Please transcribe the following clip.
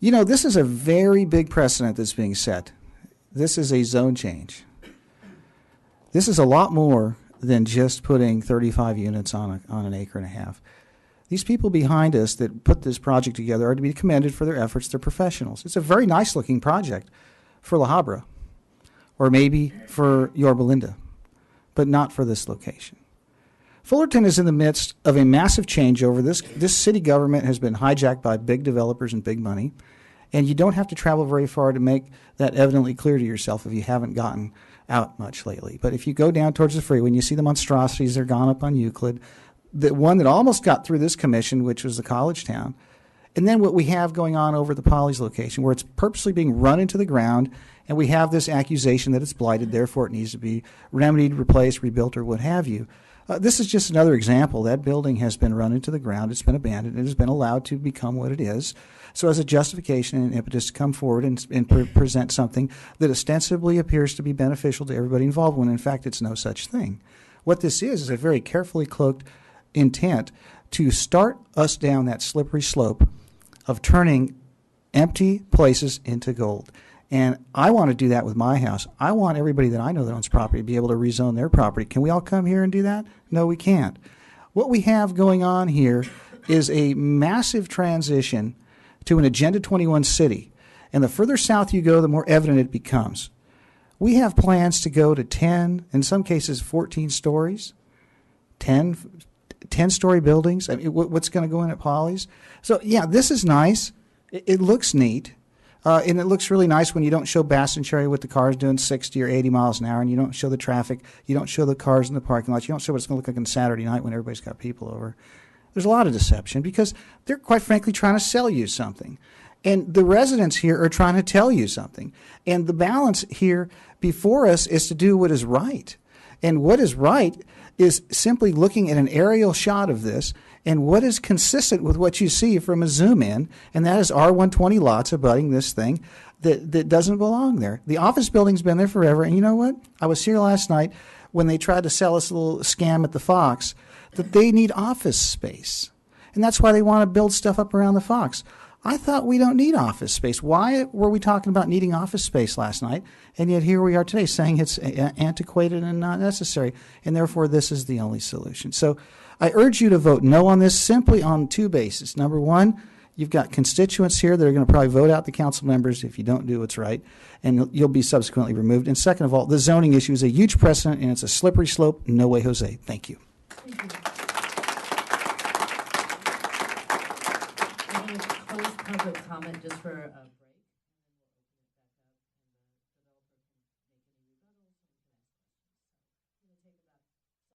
You know, this is a very big precedent that's being set. This is a zone change. This is a lot more than just putting 35 units on an acre and a half. These people behind us that put this project together are to be commended for their efforts. They're professionals. It's a very nice-looking project for La Habra, or maybe for Yorba Linda, but not for this location. Fullerton is in the midst of a massive changeover. This city government has been hijacked by big developers and big money, and you don't have to travel very far to make that evidently clear to yourself if you haven't gotten out much lately. But if you go down towards the freeway and you see the monstrosities, they're gone up on Euclid. The one that almost got through this commission, which was the college town, and then what we have going on over the Polly's location, where it's purposely being run into the ground, and we have this accusation that it's blighted, therefore it needs to be remedied, replaced, rebuilt, or what have you. This is just another example. That building has been run into the ground. It's been abandoned. It has been allowed to become what it is. So as a justification and impetus to come forward and present something that ostensibly appears to be beneficial to everybody involved, when in fact it's no such thing. What this is a very carefully cloaked intent to start us down that slippery slope of turning empty places into gold. And I want to do that with my house. I want everybody that I know that owns property to be able to rezone their property. Can we all come here and do that? No, we can't. What we have going on here is a massive transition to an Agenda 21 city. And the further south you go, the more evident it becomes. We have plans to go to 10, in some cases 14 stories, 10-story buildings. I mean, what's going to go in at Polly's? So, yeah, this is nice. It looks neat. And it looks really nice when you don't show Bass and Cherry with the cars doing 60 or 80 miles an hour, and you don't show the traffic, you don't show the cars in the parking lots, you don't show what it's going to look like on Saturday night when everybody's got people over. There's a lot of deception because they're quite frankly trying to sell you something. And the residents here are trying to tell you something. And the balance here before us is to do what is right. And what is right is simply looking at an aerial shot of this and what is consistent with what you see from a zoom in, and that is R120 lots abutting this thing that doesn't belong there. The office building's been there forever, and you know what? I was here last night when they tried to sell us a little scam at the Fox that they need office space, and that's why they want to build stuff up around the Fox. I thought we don't need office space. Why were we talking about needing office space last night? And yet here we are today saying it's antiquated and not necessary, and therefore this is the only solution. So I urge you to vote no on this simply on two bases. Number one, you've got constituents here that are going to probably vote out the council members if you don't do what's right, and you'll be subsequently removed. And second of all, the zoning issue is a huge precedent, and it's a slippery slope. No way, Jose. Thank you. Thank you. Any closed public comment just for